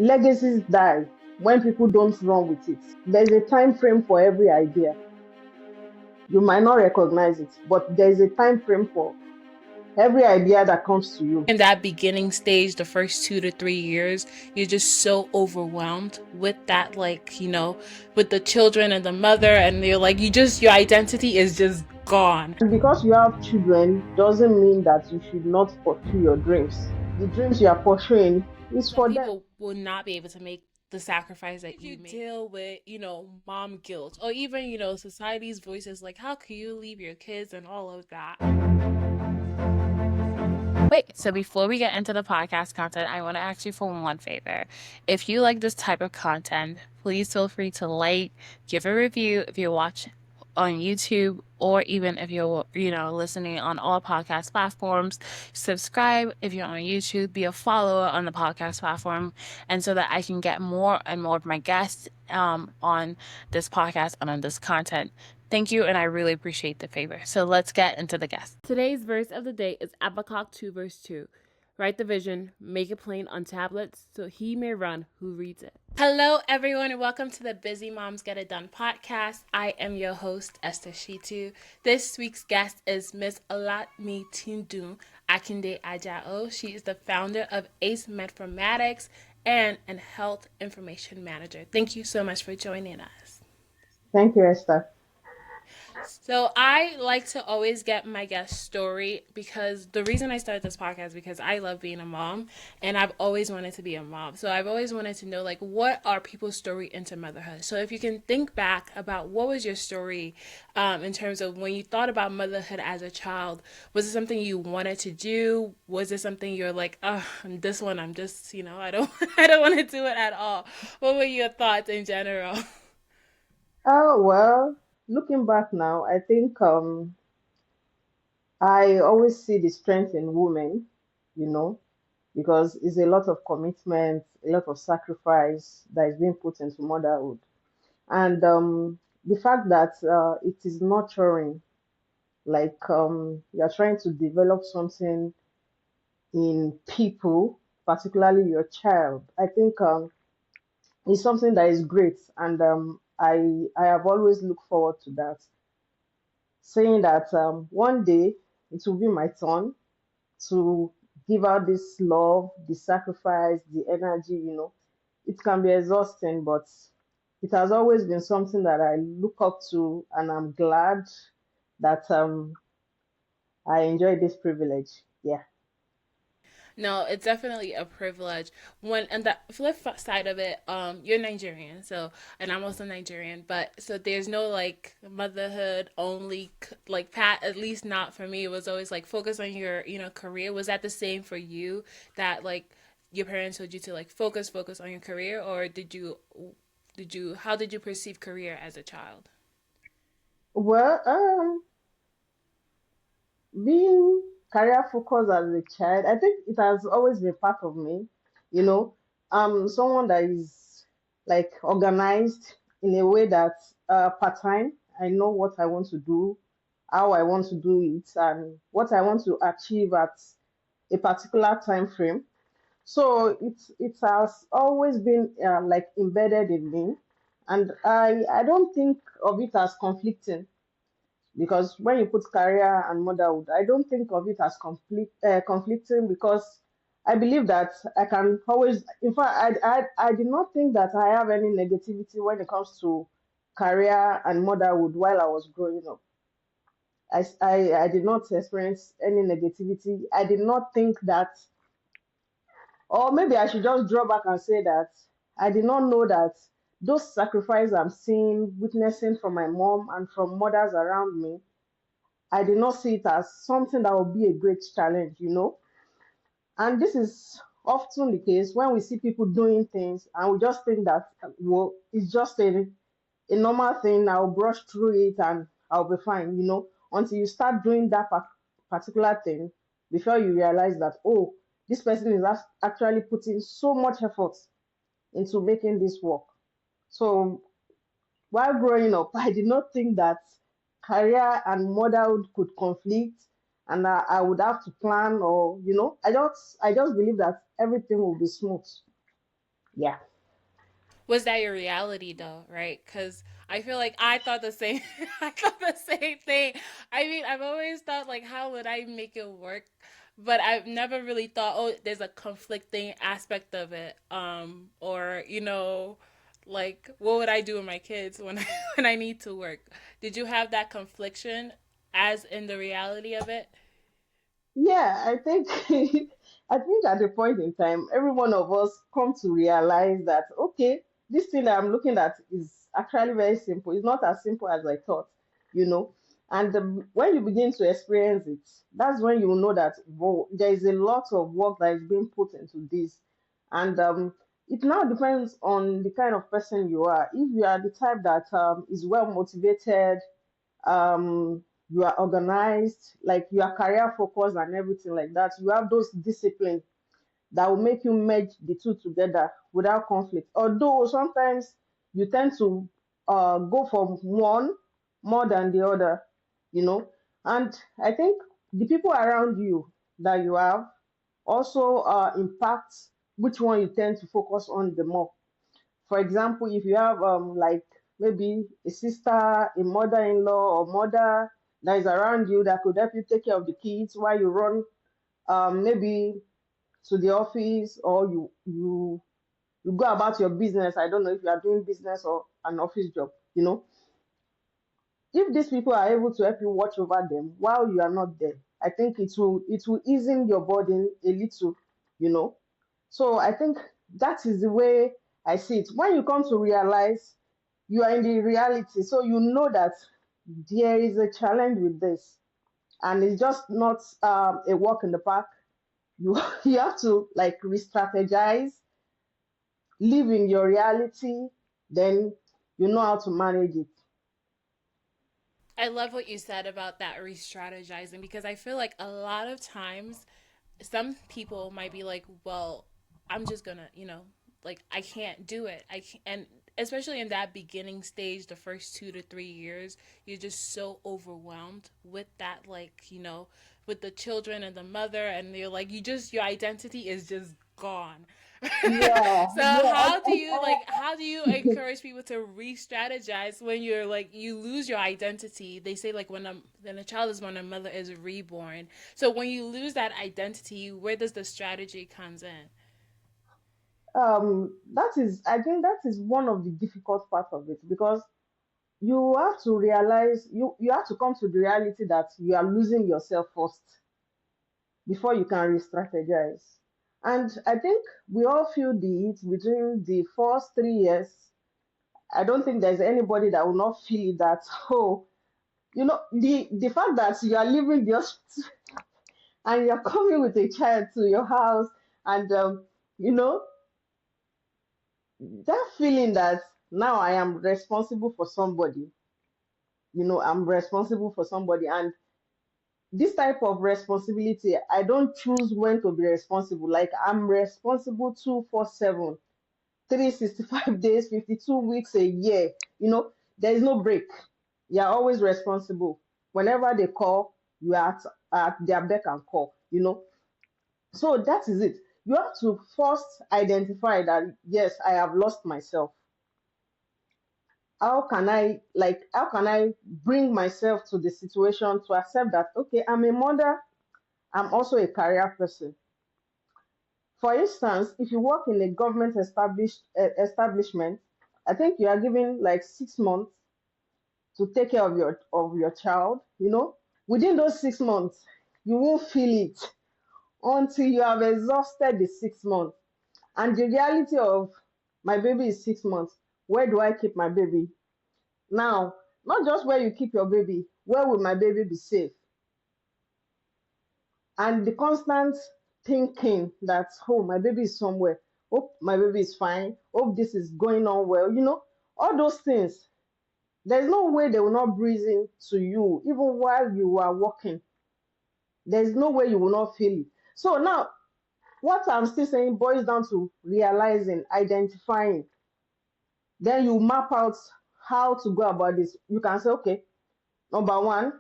Legacies die when people don't run with it. There's a time frame for every idea. You might not recognize it, but there's a time frame for every idea that comes to you. In that beginning stage, the first 2 to 3 years, you're just so overwhelmed with that, like, with the children and the mother, and you're like, your identity is just gone. And because you have children doesn't mean that you should not pursue your dreams. The dreams you are pursuing is Some for them. people will not be able to make the sacrifice that you make. Deal with, mom guilt, or even, society's voices like, how can you leave your kids and all of that. Wait, so before we get into the podcast content, I want to ask you for one favor. If you like this type of content, please feel free to like, give a review if you watch on YouTube, or even if you're, listening on all podcast platforms. Subscribe if you're on YouTube, be a follower on the podcast platform, and so that I can get more and more of my guests on this podcast and on this content. Thank you, and I really appreciate the favor. So let's get into the guest. Today's verse of the day is Habakkuk 2, verse 2. Write the vision, make it plain on tablets, so he may run who reads it. Hello, everyone, and welcome to the Busy Moms Get It Done podcast. I am your host, Esther Shittu. This week's guest is Miss Olamitundun Akinjide. She is the founder of Ace Metformatics and a health information manager. Thank you so much for joining us. Thank you, Esther. So I like to always get my guest story, because the reason I started this podcast is because I love being a mom, and I've always wanted to be a mom. So I've always wanted to know, like, what are people's story into motherhood? So if you can think back about what was your story in terms of when you thought about motherhood as a child, was it something you wanted to do? Was it something you're like, oh, this one, I'm just, I don't I don't want to do it at all. What were your thoughts in general? Oh, well, looking back now, I think I always see the strength in women, you know, because it's a lot of commitment, a lot of sacrifice that is being put into motherhood. And the fact that it is nurturing, like you're trying to develop something in people, particularly your child, I think is something that is great. And I have always looked forward to that, saying that one day it will be my turn to give out this love, the sacrifice, the energy, It can be exhausting, but it has always been something that I look up to, and I'm glad that I enjoy this privilege. Yeah. No, it's definitely a privilege. When and the flip side of it, you're Nigerian, so, and I'm also Nigerian, but so there's no like motherhood only like pat. At least not for me. It was always like focus on your career. Was that the same for you? That like your parents told you to like focus on your career, or did you how did you perceive career as a child? Well, being career focused as a child, I think it has always been part of me. You know, someone that is like organized in a way that part time, I know what I want to do, how I want to do it, and what I want to achieve at a particular time frame. So it has always been like embedded in me, and I don't think of it as conflicting, because when you put career and motherhood, I don't think of it as conflicting, because I believe that I can always, in fact, I did not think that I have any negativity when it comes to career and motherhood while I was growing up. I did not experience any negativity. I did not think that, or maybe I should just draw back and say that I did not know that those sacrifices I'm seeing, witnessing from my mom and from mothers around me, I did not see it as something that would be a great challenge. And this is often the case when we see people doing things and we just think that, well, it's just a normal thing. I'll brush through it and I'll be fine, until you start doing that particular thing before you realize that, oh, this person is actually putting so much effort into making this work. So while growing up, I did not think that career and motherhood could conflict, and I would have to plan, or I just believe that everything will be smooth. Yeah. Was that your reality though, right? Because I feel like I thought the same. I thought the same thing. I mean, I've always thought like, how would I make it work? But I've never really thought, oh, there's a conflicting aspect of it, or like what would I do with my kids when when I need to work? Did you have that confliction as in the reality of it? Yeah, I think I think at a point in time, every one of us come to realize that okay, this thing that I'm looking at is actually very simple. It's not as simple as I thought, you know. And when you begin to experience it, that's when you will know that whoa, there is a lot of work that is being put into this. And it now depends on the kind of person you are. If you are the type that is well motivated, you are organized, like you are career focused and everything like that. You have those discipline that will make you merge the two together without conflict. Although sometimes you tend to go for one more than the other, you know. And I think the people around you that you have also impact which one you tend to focus on the more. For example, if you have like maybe a sister, a mother-in-law or mother that is around you that could help you take care of the kids while you run maybe to the office, or you go about your business. I don't know if you are doing business or an office job, you know. If these people are able to help you watch over them while you are not there, I think it will easing your burden a little, you know. So I think that is the way I see it. When you come to realize you are in the reality, so you know that there is a challenge with this, and it's just not a walk in the park. You you have to like re-strategize, live in your reality, then you know how to manage it. I love what you said about that re-strategizing because I feel like a lot of times some people might be like, well, I'm just gonna, like I can't do it. I can't, and especially in that beginning stage, the first 2 to 3 years, you're just so overwhelmed with that, like, with the children and the mother, and you're like, your identity is just gone. Yeah, So yeah. how do you encourage people to re-strategize when you're like you lose your identity? They say like when a child is when a mother is reborn. So when you lose that identity, where does the strategy comes in? That is, I think that is one of the difficult part of it, because you have to realize, you have to come to the reality that you are losing yourself first before you can re-strategize. And I think we all feel the heat between the first 3 years. I don't think there's anybody that will not feel it, that oh, the fact that you are leaving the hospital and you're coming with a child to your house, and you know that feeling that now I am responsible for somebody. I'm responsible for somebody, and this type of responsibility, I don't choose when to be responsible. Like I'm responsible 247, 365 days, 52 weeks a year. There is no break. You're always responsible. Whenever they call, you are at their beck and call. So that is it. You have to first identify that yes, I have lost myself. How can I bring myself to the situation to accept that okay, I'm a mother, I'm also a career person. For instance, if you work in a government establishment, I think you are given like 6 months to take care of your child. Within those 6 months, you won't feel it until you have exhausted the 6 months. And the reality of my baby is 6 months. Where do I keep my baby? Now, not just where you keep your baby, where will my baby be safe? And the constant thinking that, oh, my baby is somewhere. Hope my baby is fine. Hope this is going on well. All those things. There's no way they will not breathe in to you, even while you are working. There's no way you will not feel it. So now, what I'm still saying boils down to realizing, identifying. Then you map out how to go about this. You can say, okay, number one,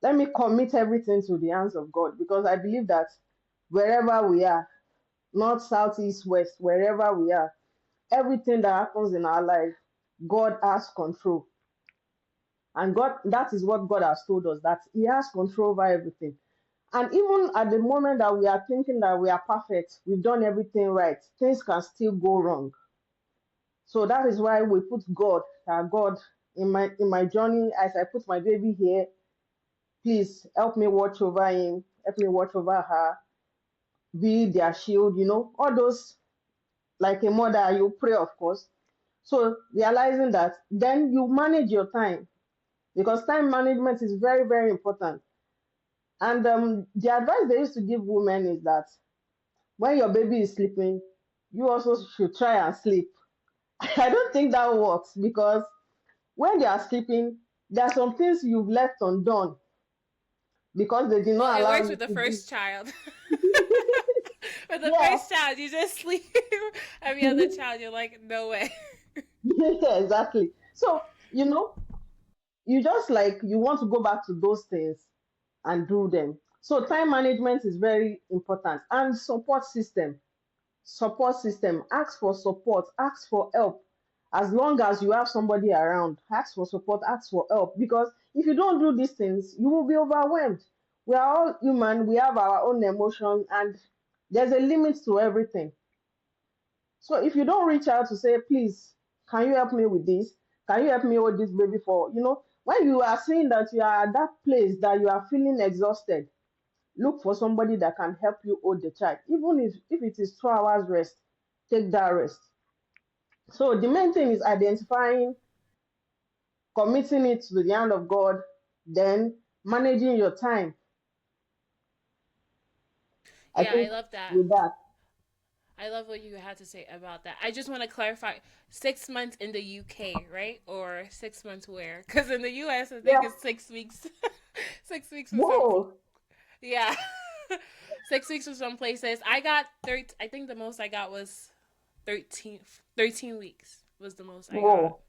let me commit everything to the hands of God, because I believe that wherever we are, north, south, east, west, wherever we are. Everything that happens in our life, God has control. And God, that is what God has told us, that He has control over everything. And even at the moment that we are thinking that we are perfect, we've done everything right, things can still go wrong. So that is why we put God, God, in my journey, as I put my baby here, please help me watch over him, help me watch over her, be their shield, all those, like a mother, you pray, of course. So realizing that, then you manage your time, because time management is very, very important. And the advice they used to give women is that when your baby is sleeping, you also should try and sleep. I don't think that works, because when they are sleeping, there are some things you've left undone because they did Well, not it allow works you with the to do. first child. With the Yeah, first child, you just sleep. Every other child, you're like, no way. yeah, exactly. So, you know, you just like you want to go back to those things and do them. So time management is very important. And support system, ask for support, ask for help. As long as you have somebody around, ask for support, ask for help, because if you don't do these things, you will be overwhelmed. We are all human, we have our own emotion, and there's a limit to everything. So if you don't reach out to say, please, can you help me with this? Can you help me with this baby? For when you are seeing that you are at that place that you are feeling exhausted, look for somebody that can help you hold the child. Even if it is 2 hours rest, take that rest. So the main thing is identifying, committing it to the hand of God, then managing your time. I Yeah, I think love that. with that. I love what you had to say about that. I just want to clarify 6 months in the UK, right? Or 6 months where? Because in the US, I think Yeah. it's 6 weeks. 6 weeks for some. Whoa. Yeah. 6 weeks for some places. I got 13. I think the most I got was 13. 13 weeks was the most I got. Whoa.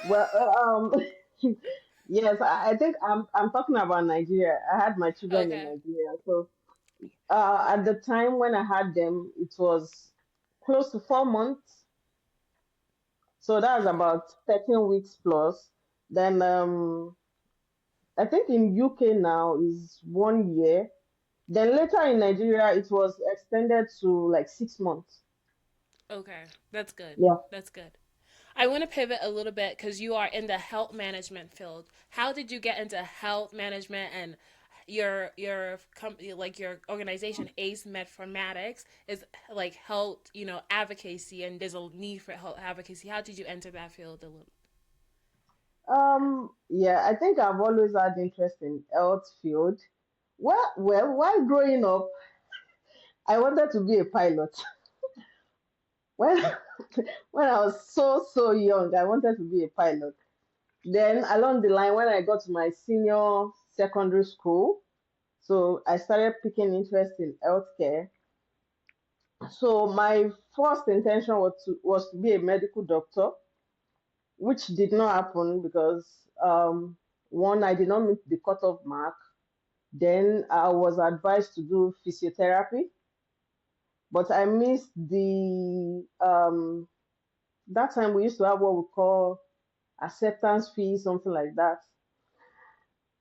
Well, yes, I think I'm talking about Nigeria. I had my children in Okay. Nigeria. So at the time when I had them, it was close to 4 months. So that's Okay. about 13 weeks plus. Then I think in UK now is 1 year. Then later in Nigeria, it was extended to like 6 months. Okay. That's good. Yeah. That's good. I want to pivot a little bit because you are in the health management field. How did you get into health management, and your company, like your organization Ace Metformatics, is like health, advocacy, and there's a need for health advocacy. How did you enter that field a little? Yeah, I think I've always had interest in health field. Well, while growing up, I wanted to be a pilot. When when I was so young, I wanted to be a pilot. Then along the line, when I got to my senior secondary school, so I started picking interest in healthcare. So my first intention was to be a medical doctor, which did not happen because one, I did not meet the cutoff mark. Then I was advised to do physiotherapy, but I missed the that time we used to have what we call acceptance fee, something like that,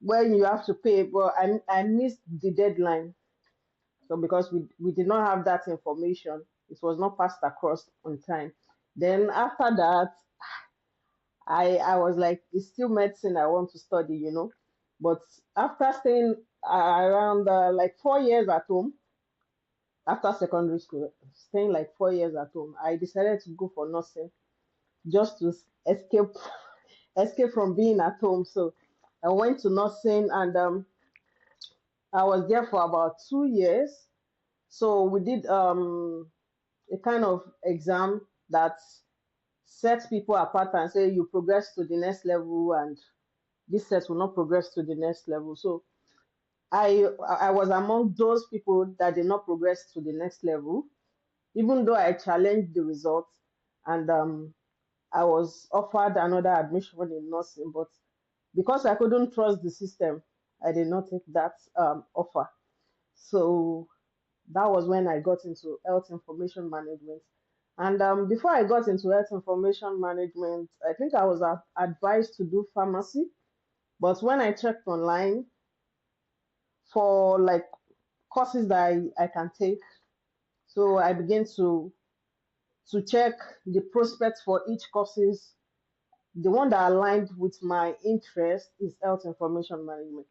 when you have to pay. But I missed the deadline. So because we did not have that information, it was not passed across on time. Then after that, I was like, it's still medicine I want to study. But after staying around like 4 years at home, after secondary school, staying like 4 years at home, I decided to go for nursing, just to escape from being at home. So I went to nursing, and I was there for about 2 years. So we did a kind of exam that sets people apart and say you progress to the next level, and this set will not progress to the next level. So I was among those people that did not progress to the next level, even though I challenged the results, and I was offered another admission in nursing, but because I couldn't trust the system, I did not take that offer. So that was when I got into health information management. And before I got into health information management, I think I was advised to do pharmacy. But when I checked online for like courses that I can take, so I began to check the prospects for each courses. The one that aligned with my interest is health information management.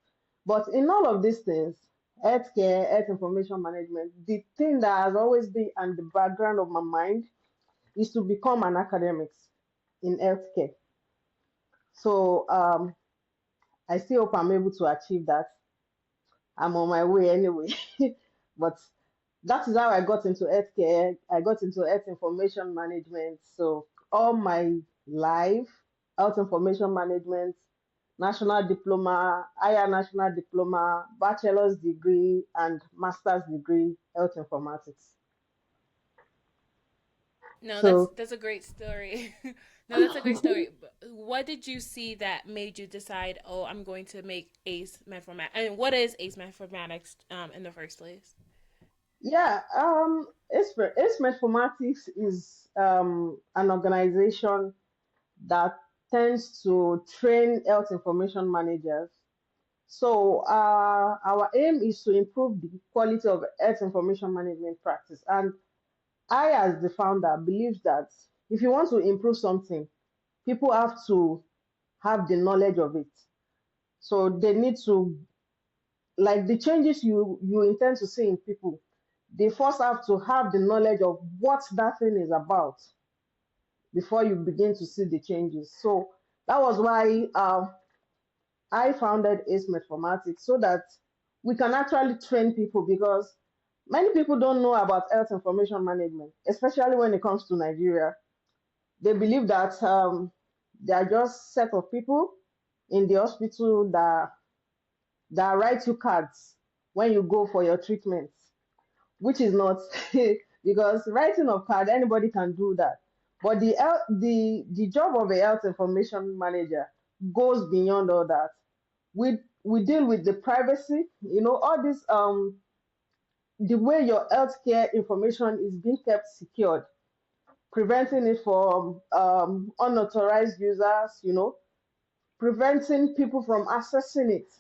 But in all of these things, healthcare, health information management, the thing that has always been in the background of my mind is to become an academic in healthcare. So I still hope I'm able to achieve that. I'm on my way anyway. But that is how I got into healthcare. I got into health information management. So all my life, health information management, national diploma, higher national diploma, bachelor's degree, and master's degree, health informatics. No, So that's a great story. No, that's a great story. But what did you see that made you decide, oh, I'm going to make Ace Metformatics? And what is Ace Metformatics in the first place? yeah, Ace Metformatics is an organization that tends to train health information managers. So our aim is to improve the quality of health information management practice. And I, as the founder, believe that if you want to improve something, people have to have the knowledge of it. So they need to, like the changes you intend to see in people, they first have to have the knowledge of what that thing is about before you begin to see the changes. So that was why I founded Ace Metformatics so that we can actually train people because many people don't know about health information management, especially when it comes to Nigeria. They believe that they are just set of people in the hospital that write you cards when you go for your treatments, which is not because writing of card anybody can do that. But the job of a health information manager goes beyond all that. We deal with the privacy, all this the way your healthcare information is being kept secured, preventing it from unauthorized users, preventing people from accessing it.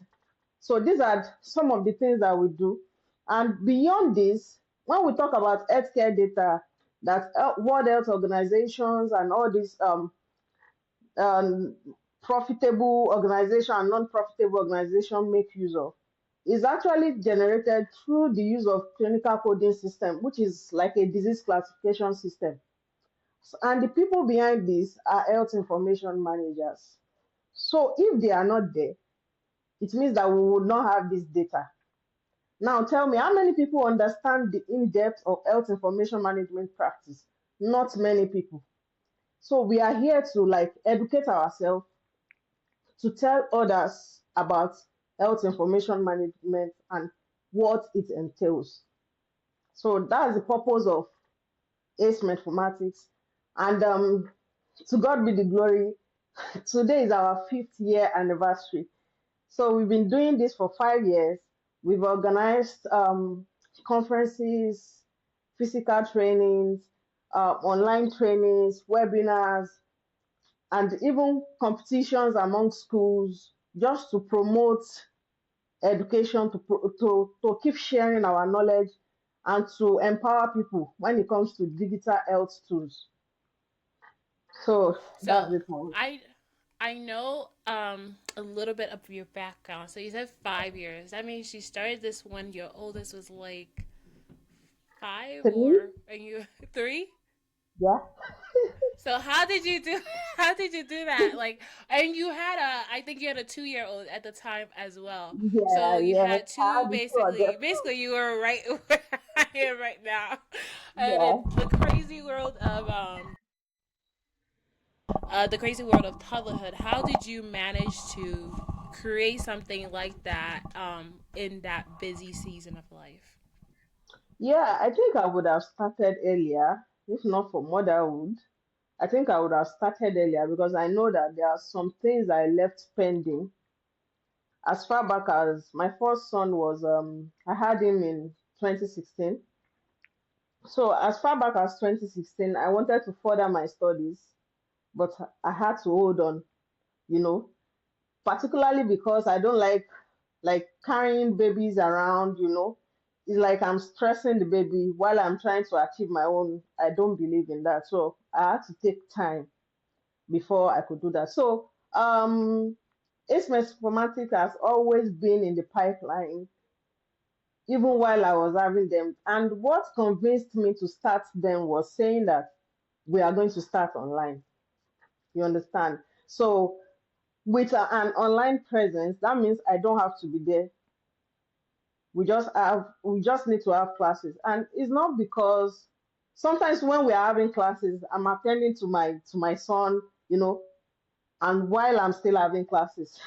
So these are some of the things that we do. And beyond this, when we talk about healthcare data that World Health Organizations and all these um, profitable organization and non-profitable organization make use of, is actually generated through the use of clinical coding system, which is like a disease classification system. And the people behind this are health information managers. So if they are not there, it means that we would not have this data. Now tell me, how many people understand the in-depth of health information management practice? Not many people. So we are here to like educate ourselves, to tell others about health information management and what it entails. So that's the purpose of Ace Metformatics. And to God be the glory, today is our 5th year anniversary. So we've been doing this for 5 years. We've organized conferences, physical trainings, online trainings, webinars, and even competitions among schools just to promote education, to keep sharing our knowledge and to empower people when it comes to digital health tools. So that's So it for me. I know a little bit of your background. So you said 5 years. That means you started this when your oldest was like five, Three, or are you three? yeah, So how did you do? How did you do that? Like, and you had I think you had a 2 year old at the time as well. yeah, So you yeah. had I two have the two of them. basically you were right where I am right now, and Yeah. in the crazy world of toddlerhood. How did you manage to create something like that in that busy season of life? Yeah, I think I would have started earlier, if not for motherhood. I think I would have started earlier because I know that there are some things I left pending. As far back as my first son was, I had him in 2016. So as far back as 2016, I wanted to further my studies, but I had to hold on, you know, particularly because I don't like carrying babies around, It's like I'm stressing the baby while I'm trying to achieve my own. I don't believe in that. So I had to take time before I could do that. So Ace Metformatics has always been in the pipeline, even while I was having them. And what convinced me to start them was saying that we are going to start online. You understand? So with an online presence, that means I don't have to be there. We just need to have classes. And it's not because sometimes when we are having classes, I'm attending to my son, you know, and while I'm still having classes,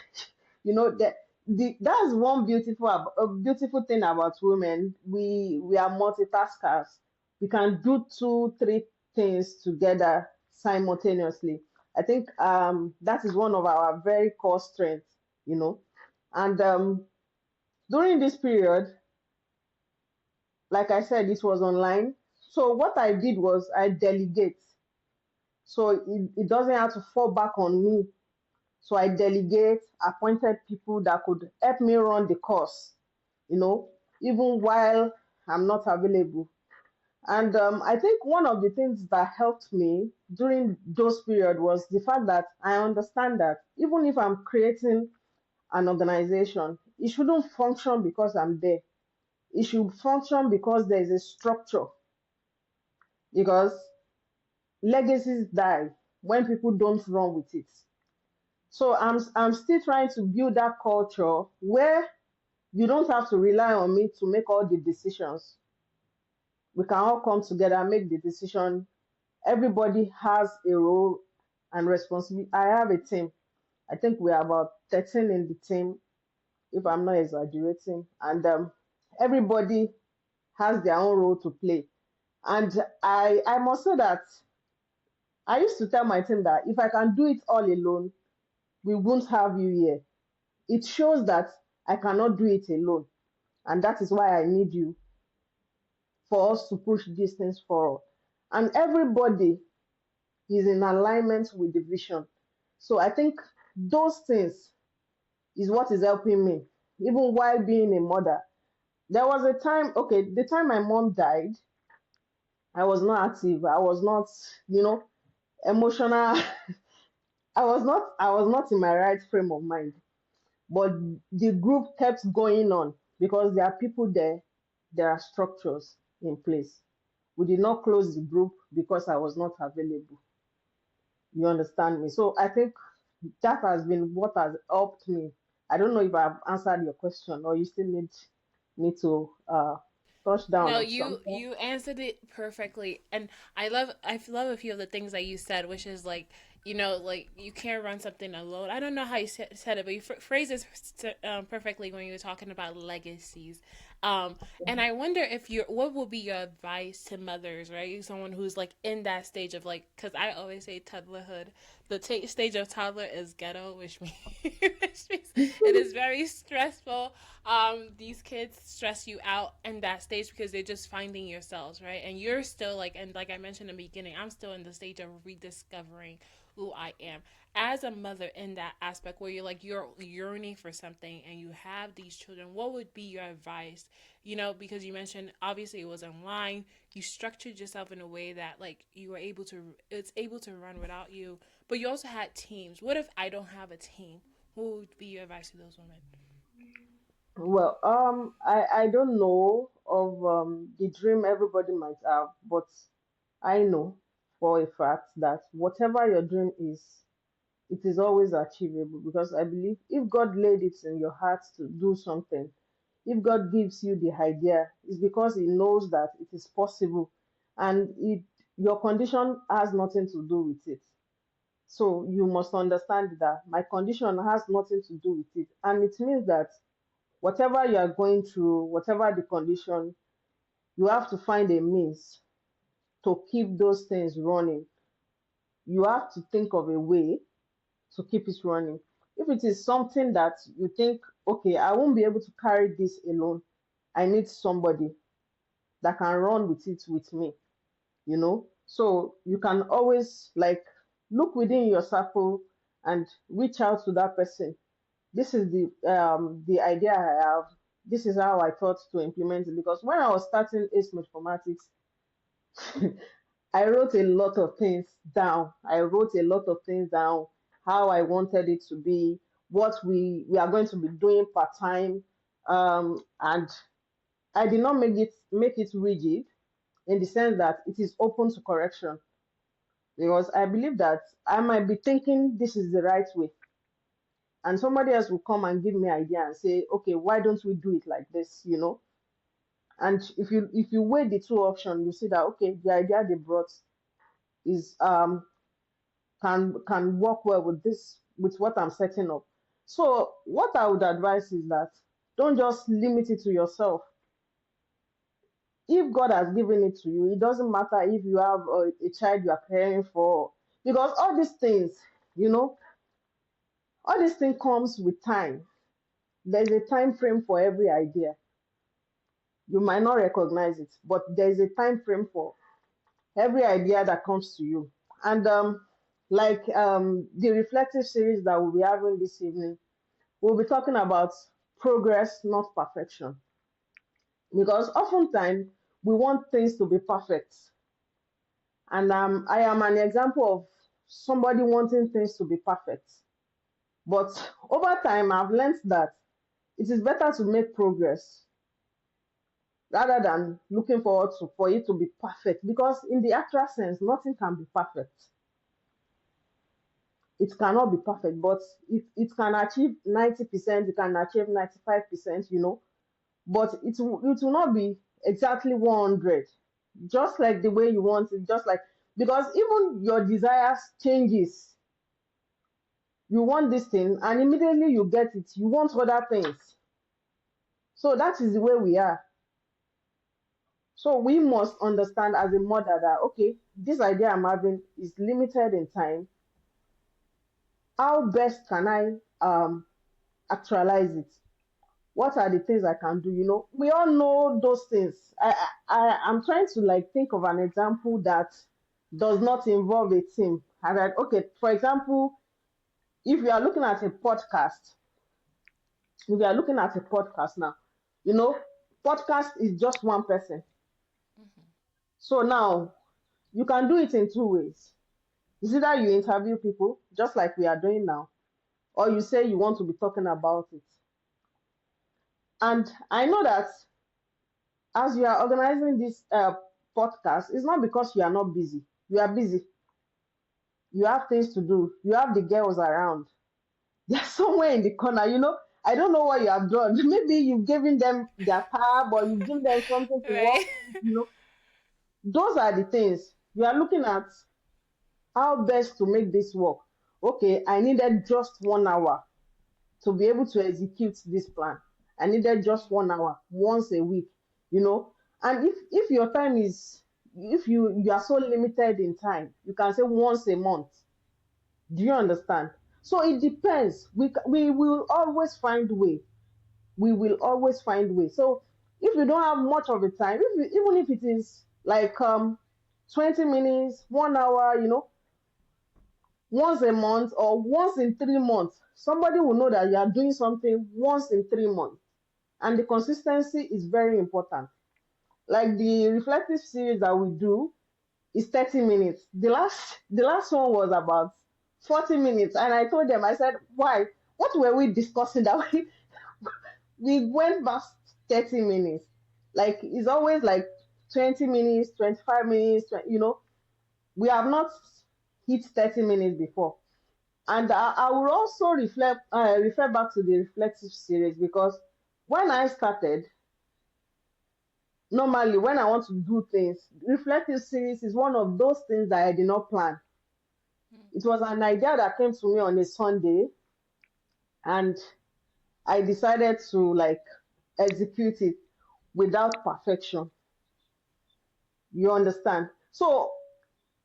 that that's one beautiful thing about women. We are multitaskers. We can do two, three things together simultaneously. I think that is one of our very core strengths, you know. And during this period, like I said, it was online. So what I did was I delegate. So it doesn't have to fall back on me. So I delegate, appointed people that could help me run the course, even while I'm not available. And I think one of the things that helped me during those periods was the fact that I understand that even if I'm creating an organization, it shouldn't function because I'm there. It should function because there is a structure. Because legacies die when people don't run with it. So I'm still trying to build that culture where you don't have to rely on me to make all the decisions. We can all come together, make the decision. Everybody has a role and responsibility. I have a team. I think we are about 13 in the team, if I'm not exaggerating. And everybody has their own role to play. And I must say that I used to tell my team that if I can do it all alone, we won't have you here. It shows that I cannot do it alone. And that is why I need you for us to push these things forward. And everybody is in alignment with the vision. So I think those things is what is helping me, even while being a mother. There was a time, okay, the time my mom died, I was not active. I was not, emotional. I was not in my right frame of mind. But the group kept going on because there are people there, there are structures in place. We did not close the group because I was not available. You understand me? So I think that has been what has helped me. I don't know if I've answered your question or you still need me to touch down No, on you something. you answered it perfectly, and I love a few of the things that you said, which is like, like you can't run something alone. I don't know how you said it, but you phrased it perfectly when you were talking about legacies. And I wonder if what will be your advice to mothers, right? Someone who's like in that stage of like, because I always say toddlerhood. The stage of toddler is ghetto, which means, which means it is very stressful. These kids stress you out in that stage because they're just finding yourselves, right? And you're still like, and like I mentioned in the beginning, I'm still in the stage of rediscovering who I am as a mother in that aspect where you're yearning for something and you have these children. What would be your advice? Because you mentioned obviously it was online. You structured yourself in a way that like you were able to, it's able to run without you, but you also had teams. What if I don't have a team? What would be your advice to those women? Well, I don't know of the dream everybody might have, but I know for a fact that whatever your dream is, it is always achievable because I believe if God laid it in your heart to do something, if God gives you the idea, it's because He knows that it is possible and your condition has nothing to do with it. So you must understand that my condition has nothing to do with it. And it means that whatever you are going through, whatever the condition, you have to find a means to keep those things running. You have to think of a way to keep it running. If it is something that you think, okay, I won't be able to carry this alone, I need somebody. that can run with it with me, you know. So you can always like look within your circle and reach out to that person. This is the idea I have. This is how I thought to implement it. Because when I was starting Ace Metformatics, I wrote a lot of things down. I wrote a lot of things down, how I wanted it to be, what we are going to be doing part time, and I did not make it rigid in the sense that it is open to correction, because I believe that I might be thinking this is the right way, and somebody else will come and give me idea and say, okay, why don't we do it like this, you know? And if you weigh the two options, you see that okay, the idea they brought is can work well with this, with what I'm setting up. So what I would advise is that don't just limit it to yourself. If God has given it to you, it doesn't matter if you have a child you are caring for, because all these things, you know, all these things comes with time. There's a time frame for every idea. You might not recognize it, but there's a time frame for every idea that comes to you. And the reflective series that we'll be having this evening, we'll be talking about progress, not perfection. Because oftentimes we want things to be perfect. And I am an example of somebody wanting things to be perfect. But over time, I've learned that it is better to make progress rather than looking forward to for it to be perfect. Because in the actual sense, nothing can be perfect. It cannot be perfect, but it can achieve 90%, it can achieve 95%, you know, but it will not be exactly 100, just like the way you want it, just like, because even your desires changes. You want this thing and immediately you get it, you want other things. So that is the way we are. So we must understand as a mother that okay, this idea I'm having is limited in time. How best can I actualize it? What are the things I can do? You know, we all know those things. I'm trying to like think of an example that does not involve a team. And like, okay, for example, if you are looking at a podcast, if you are looking at a podcast now, you know, podcast is just one person. So now you can do it in two ways. It's either you interview people, just like we are doing now, or you say you want to be talking about it. And I know that as you are organizing this podcast, it's not because you are not busy. You are busy. You have things to do. You have the girls around. They're somewhere in the corner. You know, I don't know what you have done. Maybe you've given them their tab or you've given them something to work Right. with. You know, those are the things you are looking at. How best to make this work? Okay, I needed just 1 hour to be able to execute this plan. I needed just 1 hour once a week, you know. And if your time is, if you are so limited in time, you can say once a month. Do you understand? So it depends. We will always find way. We will always find way. So if you don't have much of a time, even if it is like 20 minutes, 1 hour, you know, once a month or once in 3 months, somebody will know that you are doing something once in 3 months. And the consistency is very important. Like the reflective series that we do is 30 minutes. The last one was about 40 minutes. And I told them, I said, why? What were we discussing that we went past 30 minutes? Like it's always like 20 minutes, 25 minutes, you know, we have not hit 30 minutes before. And I will also refer back to the reflective series because when I started, normally when I want to do things, reflective series is one of those things that I did not plan. It was an idea that came to me on a Sunday, and I decided to like execute it without perfection. You understand? So,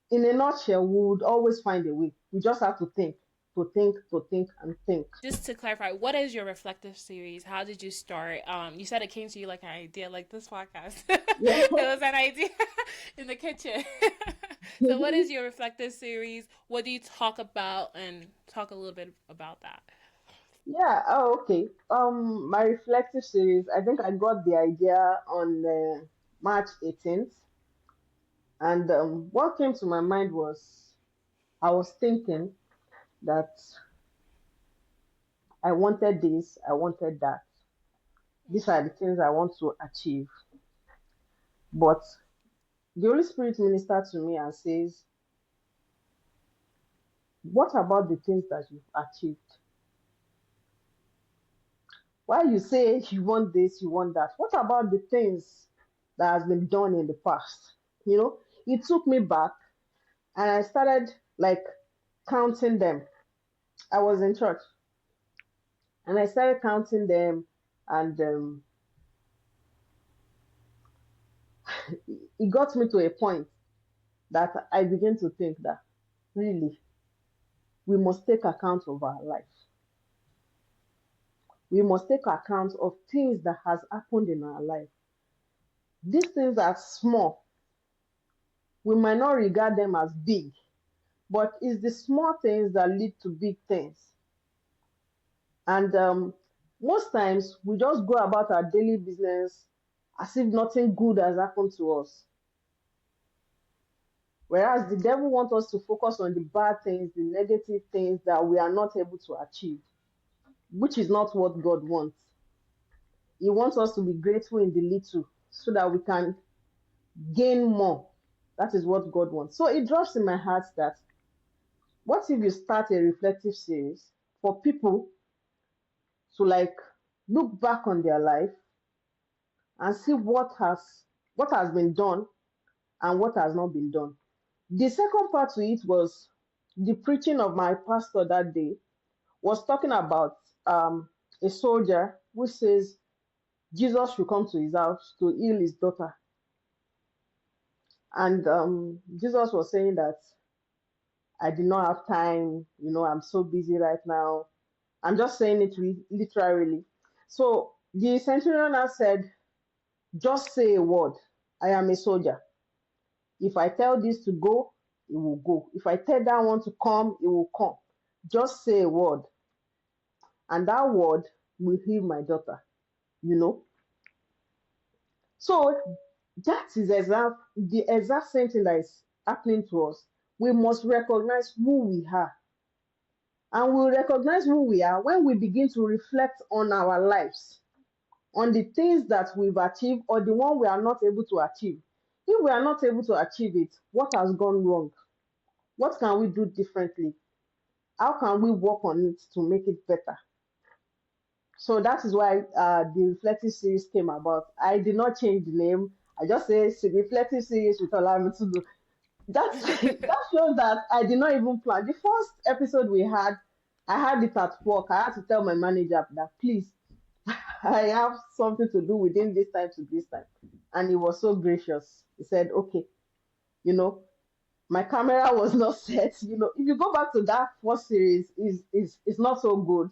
in a nutshell, we would always find a way. We just have to think. to think, and think. Just to clarify, what is your reflective series? How did you start? You said it came to you like an idea, like this podcast. Yeah. It was an idea in the kitchen. So, what is your reflective series? What do you talk about? And talk a little bit about that. Yeah. Oh, okay. My reflective series. I think I got the idea on March 18th, and what came to my mind was I was thinking that I wanted this, I wanted that. These are the things I want to achieve. But the Holy Spirit ministered to me and says, what about the things that you've achieved? Why you say you want this, you want that? What about the things that has been done in the past? You know, it took me back and I started like counting them. I was in church and I started counting them, and it got me to a point that I began to think that really we must take account of our life. We must take account of things that has happened in our life. These things are small. We might not regard them as big, but it's the small things that lead to big things. And most times we just go about our daily business as if nothing good has happened to us. Whereas the devil wants us to focus on the bad things, the negative things that we are not able to achieve, which is not what God wants. He wants us to be grateful in the little so that we can gain more. That is what God wants. So it drops in my heart that what if you start a reflective series for people to like look back on their life and see what has been done and what has not been done. The second part to it was the preaching of my pastor that day was talking about a soldier who says Jesus should come to his house to heal his daughter. And Jesus was saying that I did not have time, I'm so busy right now. I'm just saying it literally. So the centurion has said, just say a word. I am a soldier. If I tell this to go, it will go. If I tell that one to come, it will come. Just say a word. And that word will heal my daughter, you know. So that is the exact same thing that is happening to us. We must recognize who we are. And we recognize who we are when we begin to reflect on our lives, on the things that we've achieved or the one we are not able to achieve. If we are not able to achieve it, what has gone wrong? What can we do differently? How can we work on it to make it better? So that is why the reflective series came about. I did not change the name. I just say reflective series with Olamitundun. That's that shows that I did not even plan. The first episode we had, I had it at work. I had to tell my manager that please, I have something to do within this time to this time, and he was so gracious. He said, "Okay, you know, my camera was not set. If you go back to that first series, is not so good,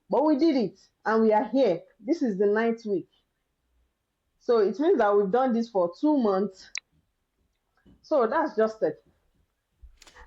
but we did it, and we are here. This is the ninth week, so it means that we've done this for 2 months. So that's just it.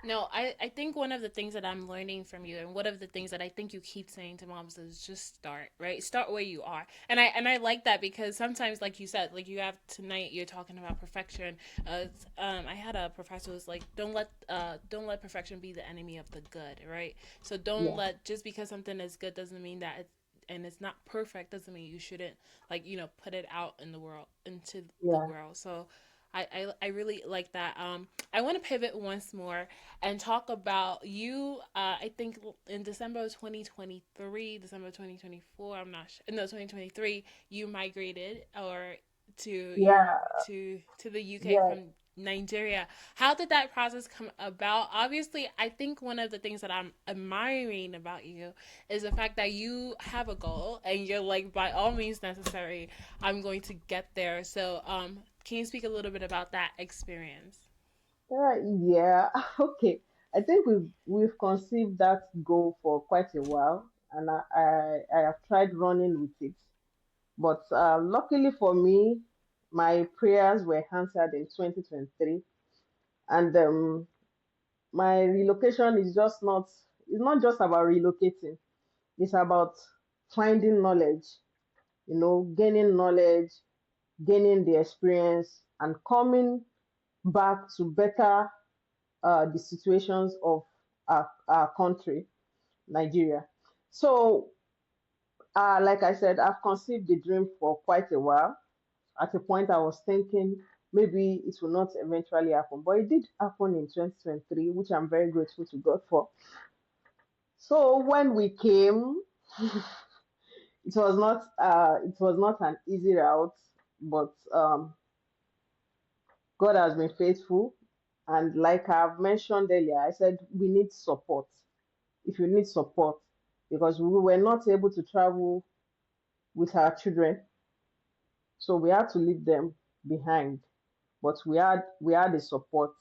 No, I think one of the things that I'm learning from you, and one of the things that I think you keep saying to moms, is just start, right? Start where you are. And I like that because sometimes, like you said, like you have tonight, you're talking about perfection. I had a professor who was like, don't let perfection be the enemy of the good, right? So don't Yeah, let, just because something is good doesn't mean that and it's not perfect doesn't mean you shouldn't, like, put it out in the world, into the yeah, world. So I really like that. I want to pivot once more and talk about you. I think in December of 2023, December of 2024, I'm not sure. No, 2023, you migrated or yeah, to the UK yeah. from Nigeria. How did that process come about? Obviously, I think one of the things that I'm admiring about you is the fact that you have a goal and you're like, by all means necessary, I'm going to get there. So, can you speak a little bit about that experience? Yeah. Okay. I think we've conceived that goal for quite a while, and I have tried running with it. But luckily for me, my prayers were answered in 2023, and my relocation is just not. It's not just about relocating. It's about finding knowledge. Gaining knowledge, gaining the experience, and coming back to better the situations of our country, Nigeria. So, like I said, I've conceived the dream for quite a while. At a point, I was thinking maybe it will not eventually happen, but it did happen in 2023, which I'm very grateful to God for. So when we came, it was not an easy route, but God has been faithful. And like I've mentioned earlier, I said we need support. If you need support, because we were not able to travel with our children, so we had to leave them behind. But we had the support,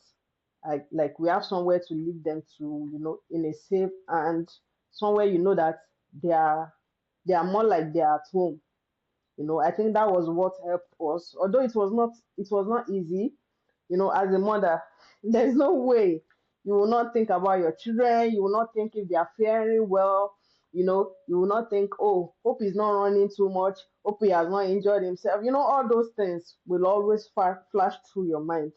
like we have somewhere to leave them to, in a safe and somewhere that they are they are more like they are at home. I think that was what helped us. Although it was not easy, as a mother, there's no way you will not think about your children. You will not think if they are faring well. You will not think, oh, hope he's not running too much. Hope he has not injured himself. All those things will always flash through your mind.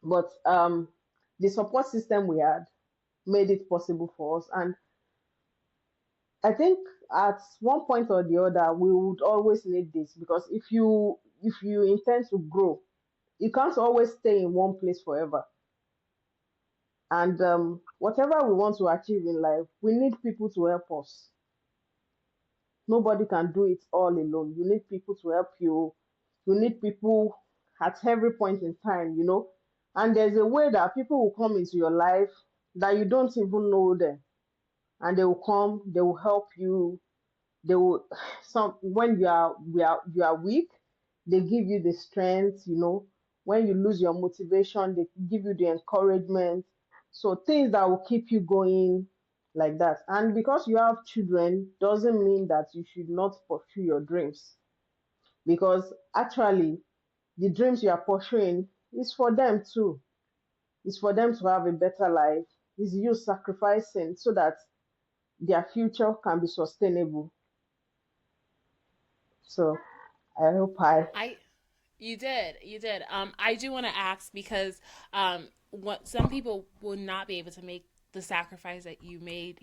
But the support system we had made it possible for us. And I think at one point or the other, we would always need this, because if you intend to grow, you can't always stay in one place forever. And whatever we want to achieve in life, we need people to help us. Nobody can do it all alone. You need people to help you. You need people at every point in time. And there's a way that people will come into your life that you don't even know them. And they will come, they will help you. They will some when you are weak, they give you the strength. When you lose your motivation, they give you the encouragement. So things that will keep you going, like that. And because you have children doesn't mean that you should not pursue your dreams, because actually the dreams you are pursuing is for them too. It's for them to have a better life. It's you sacrificing so that their future can be sustainable. So I hope I. I you did. I do want to ask because what some people will not be able to make the sacrifice that you made,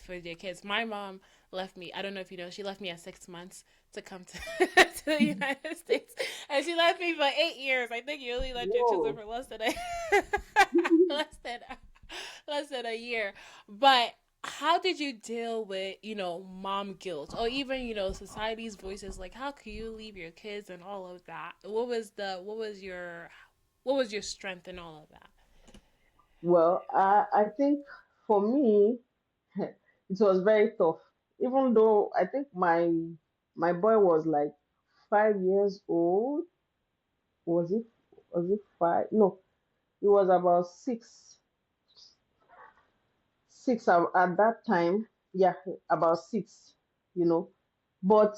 for their kids. My mom left me. I don't know if you know, she left me at 6 months to come to, to the United States, and she left me for 8 years. I think you only left your children Whoa. for less than a less than less than a year. But how did you deal with, mom guilt, or even, society's voices like, how can you leave your kids and all of that? What was your strength in all of that? Well, I think for me, it was very tough. Even though I think my boy was like 5 years old. Was it? Was it five? No, he was about six at that time. Yeah, about six. You know, but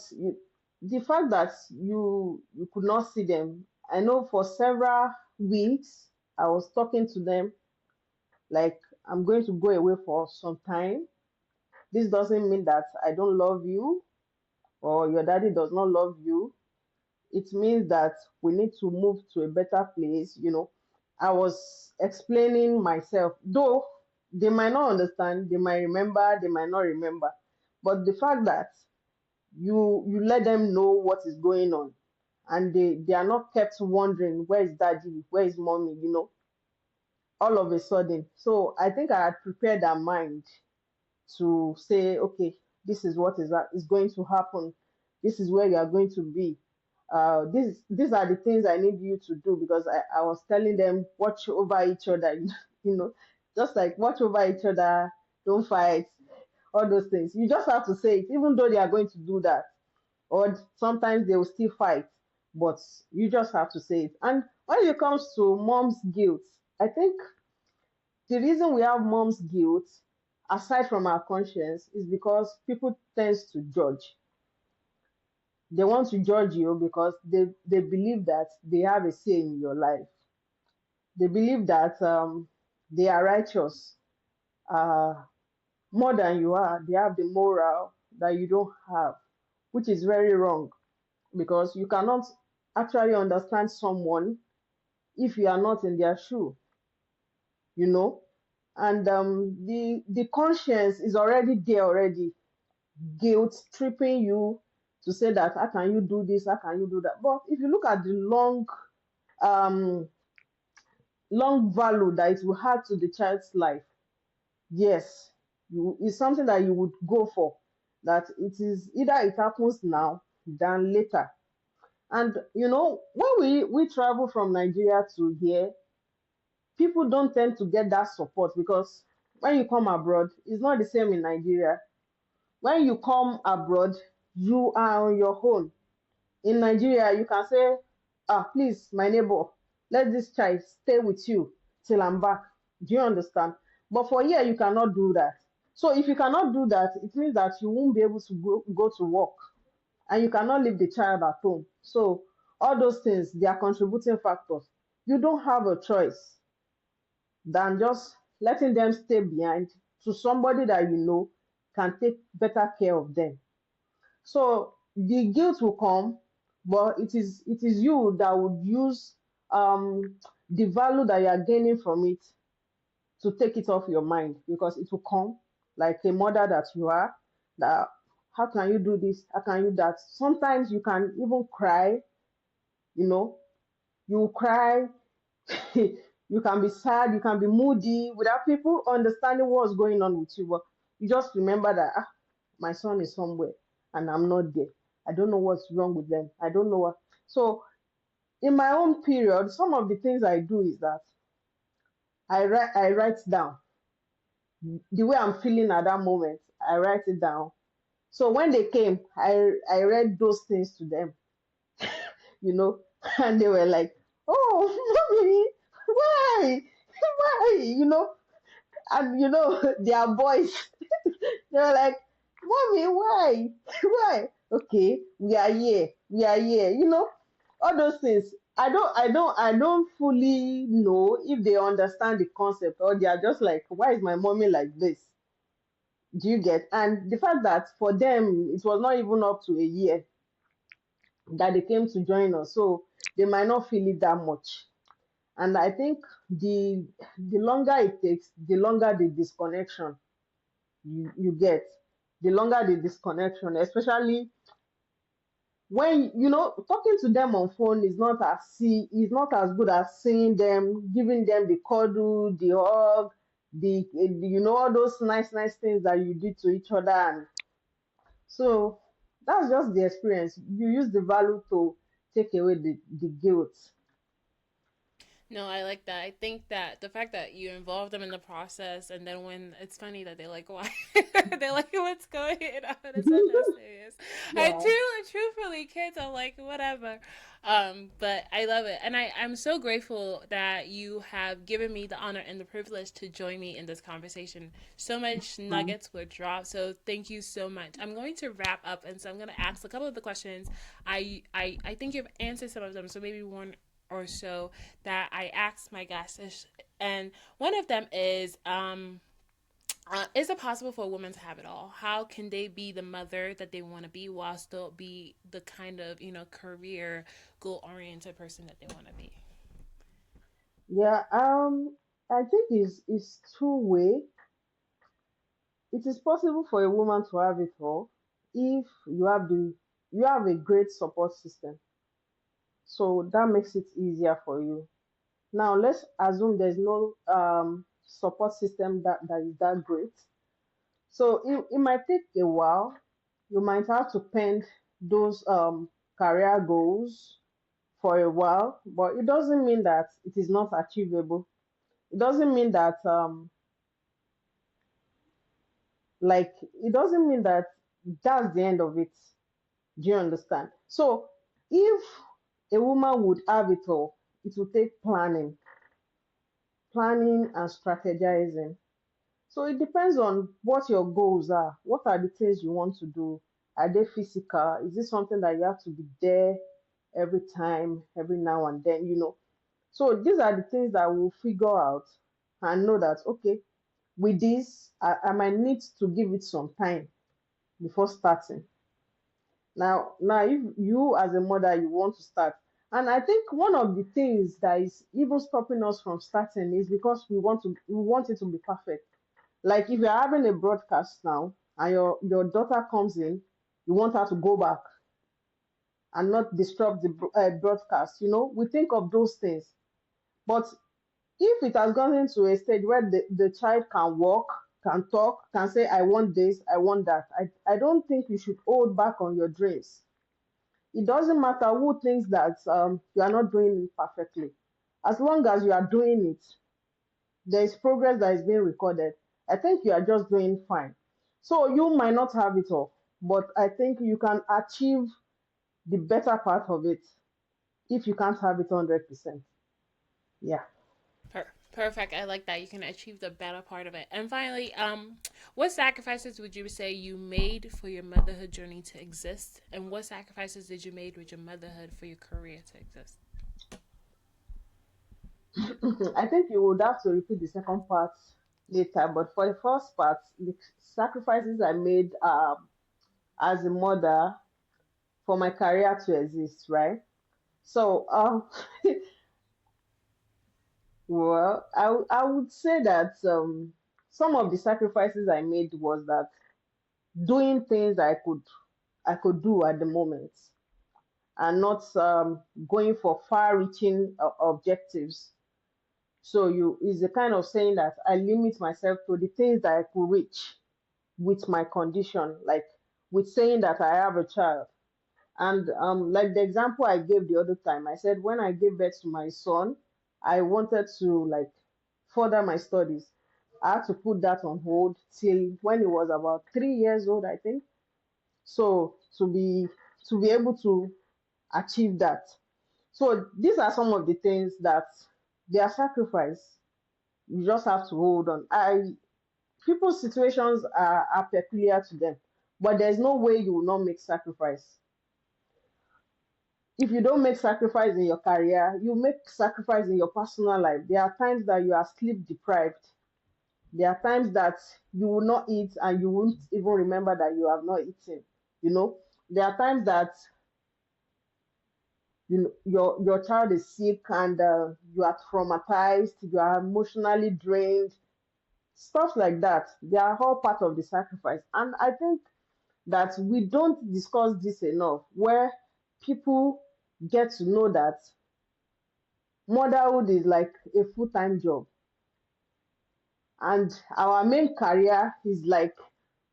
the fact that you could not see them, I know for several weeks I was talking to them like, I'm going to go away for some time. This doesn't mean that I don't love you or your daddy does not love you. It means that we need to move to a better place. I was explaining myself, though they might not understand, they might remember, they might not remember. But the fact that you let them know what is going on, and they are not kept wondering, where is daddy, where is mommy, all of a sudden. So I think I had prepared their mind to say, okay, this is what is going to happen. This is where you are going to be. These are the things I need you to do, because I was telling them, watch over each other, you know, just like watch over each other, don't fight, all those things. You just have to say it, even though they are going to do that, or sometimes they will still fight, but you just have to say it. And when it comes to mom's guilt, I think the reason we have mom's guilt, aside from our conscience, is because people tends to judge. They want to judge you because they believe that they have a say in your life. They believe that they are righteous uh, more than you are. They have the moral that you don't have, which is very wrong because you cannot actually understand someone if you are not in their shoe, you know. And the conscience is already there already, guilt tripping you to say that how can you do this, how can you do that. But if you look at the um long value that it will have to the child's life, yes, it's something that you would go for. That it is either it happens now than later. And when we travel from Nigeria to here, people don't tend to get that support because when you come abroad, it's not the same in Nigeria. When you come abroad, you are on your own. In Nigeria, you can say, please, my neighbor, let this child stay with you till I'm back. Do you understand? But for here, you cannot do that. So if you cannot do that, it means that you won't be able to go to work and you cannot leave the child at home. So all those things, they are contributing factors. You don't have a choice than just letting them stay behind to somebody that you know can take better care of them. So the guilt will come, but it is you that would use the value that you are gaining from it to take it off your mind because it will come like a mother that you are. That how can you do this? How can you that? Sometimes you can even cry. You know, you will cry. You can be sad. You can be moody without people understanding what's going on with you. But you just remember that my son is somewhere and I'm not there. I don't know what's wrong with them. I don't know what. So in my own period, some of the things I do is that I write down the way I'm feeling at that moment. I write it down. So when they came, I read those things to them, you know, and they were like, "Oh, mommy, why, why?" And they are boys. They were like, "Mommy, why? Why?" Okay, we are here. We are here. All those things. I don't fully know if they understand the concept or they are just like, why is my mommy like this? Do you get? And the fact that for them it was not even up to a year that they came to join us, so they might not feel it that much. And I think the longer it takes, the longer the disconnection you get, the longer the disconnection, especially when talking to them on phone is not as good as seeing them, giving them the cuddle, the hug, all those nice things that you did to each other. And so that's just the experience. You use the value to take away the guilt. No, I like that. I think that the fact that you involve them in the process, and then when it's funny that they like why they like what's going on. It's not that serious. I Yeah. do truthfully, kids are like whatever. But I love it, and I'm so grateful that you have given me the honor and the privilege to join me in this conversation. So much Mm. nuggets were dropped, so thank you so much. I'm going to wrap up, and so I'm going to ask a couple of the questions. I think you've answered some of them, so maybe one or so that I asked my guests, and one of them is it possible for a woman to have it all? How can they be the mother that they want to be while still be the kind of career goal oriented person that they want to be? Yeah. I think it's two-way. It is possible for a woman to have it all if you have a great support system. So that makes it easier for you. Now let's assume there's no support system that is that great. So it might take a while. You might have to pen those career goals for a while, but it doesn't mean that it is not achievable. It doesn't mean that it doesn't mean that that's the end of it. Do you understand? So if a woman would have it all, it would take planning. planning and strategizing. So it depends on what your goals are. What are the things you want to do? Are they physical? Is this something that you have to be there every time, every now and then, So these are the things that we'll figure out and know that, okay, with this, I might need to give it some time before starting. Now, if you as a mother, you want to start, and I think one of the things that is even stopping us from starting is because we want it to be perfect. Like if you're having a broadcast now and your daughter comes in, you want her to go back and not disrupt the broadcast. We think of those things. But if it has gone into a stage where the child can walk, can talk, can say, I want this, I want that, I don't think you should hold back on your dreams. It doesn't matter who thinks that you are not doing it perfectly. As long as you are doing it, there is progress that is being recorded. I think you are just doing fine. So you might not have it all, but I think you can achieve the better part of it if you can't have it 100%. Yeah. Perfect. I like that. You can achieve the better part of it. And finally, what sacrifices would you say you made for your motherhood journey to exist? And what sacrifices did you made with your motherhood for your career to exist? I think you would have to repeat the second part later, but for the first part, the sacrifices I made as a mother for my career to exist, right? So, well, I would say that some of the sacrifices I made was that doing things I could do at the moment and not going for far-reaching objectives. So you is the kind of saying that I limit myself to the things that I could reach with my condition, like with saying that I have a child. And like the example I gave the other time, I said when I gave birth to my son, I wanted to like further my studies. I had to put that on hold till when he was about 3 years old, I think. So to be able to achieve that. So these are some of the things that they are sacrifice. You just have to hold on. People's situations are peculiar to them, but there's no way you will not make sacrifice. If you don't make sacrifice in your career, you make sacrifice in your personal life. There are times that you are sleep deprived. There are times that you will not eat and you won't even remember that you have not eaten. There are times that your child is sick and you are traumatized, you are emotionally drained, stuff like that. They are all part of the sacrifice. And I think that we don't discuss this enough, where people get to know that motherhood is like a full-time job, and our main career is like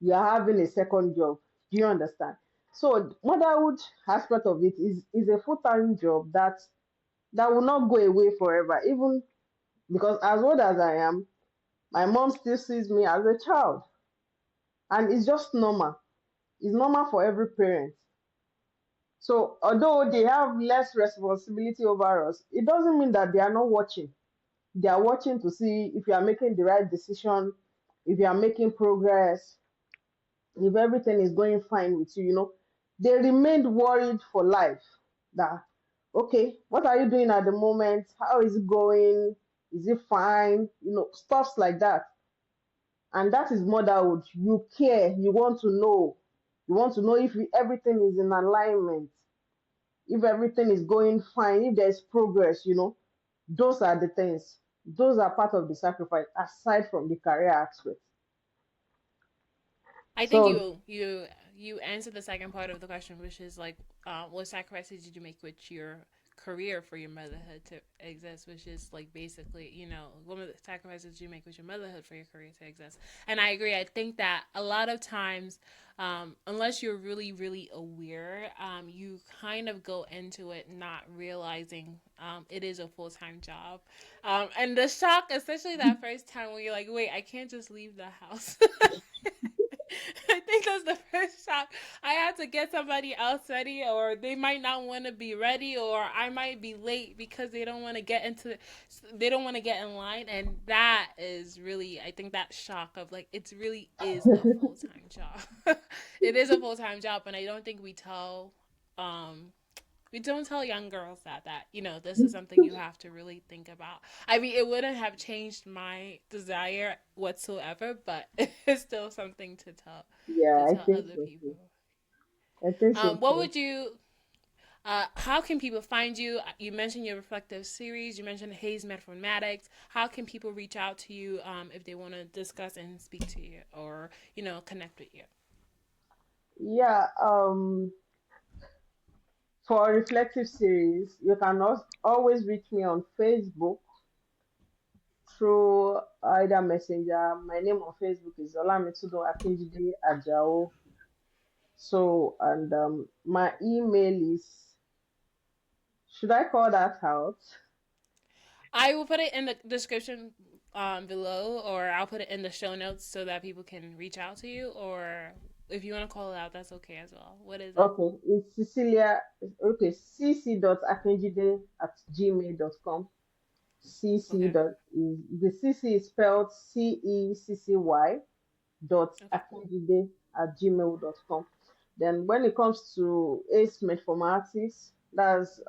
you are having a second job. Do you understand? So motherhood aspect of it is a full-time job that will not go away forever. Even because as old as I am, my mom still sees me as a child, and it's just normal. It's normal for every parent. So although they have less responsibility over us, it doesn't mean that they are not watching. They are watching to see if you are making the right decision, if you are making progress, if everything is going fine with you. They remained worried for life. That okay, what are you doing at the moment? How is it going? Is it fine? Stuffs like that. And that is motherhood. You care. You want to know. You want to know if everything is in alignment, if everything is going fine, if there's progress. Those are the things. Those are part of the sacrifice aside from the career aspect. I think So you answered the second part of the question, which is like, what sacrifices did you make with your career for your motherhood to exist? Which is like basically, what are the sacrifices you make with your motherhood for your career to exist? And I agree. I think that a lot of times, unless you're really, really aware, you kind of go into it not realizing it is a full time job, and the shock, especially that first time when you're like, wait, I can't just leave the house. think that's the first shock. I had to get somebody else ready, or they might not want to be ready, or I might be late because they don't want to get into, they don't want to get in line, and that is really, I think that shock of like it really is a full time job. It is a full time job, and I don't think um we don't tell young girls that this is something you have to really think about. I mean, it wouldn't have changed my desire whatsoever, but it's still something Yeah, to I tell think other so too. people. I think so What too. would you how can people find you? You mentioned your reflective series. You mentioned Hayes Metformatics. How can people reach out to you if they want to discuss and speak to you, or connect with you? Yeah, for reflective series, you can always reach me on Facebook through either messenger. My name on Facebook is Olamitundun Akinjide Ajao. So, and my email is, should I call that out? I will put it in the description below, or I'll put it in the show notes so that people can reach out to you. Or if you want to call it out, that's okay as well. What is it? Okay, it's Cecilia, okay, cc.akinjide@gmail.com. cc Okay. dot is the cc is spelled CECCY dot Okay. akinjide@gmail.com. Then when it comes to Ace Metformatics, that's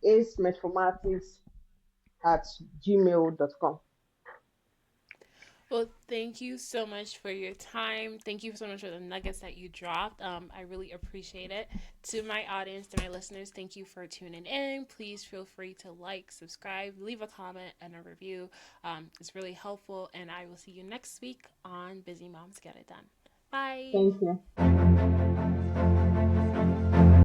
Ace Metformatics at gmail.com. Well, thank you so much for your time. Thank you so much for the nuggets that you dropped. I really appreciate it. To my audience, to my listeners, thank you for tuning in. Please feel free to like, subscribe, leave a comment, and a review. It's really helpful. And I will see you next week on Busy Moms Get It Done. Bye. Thank you.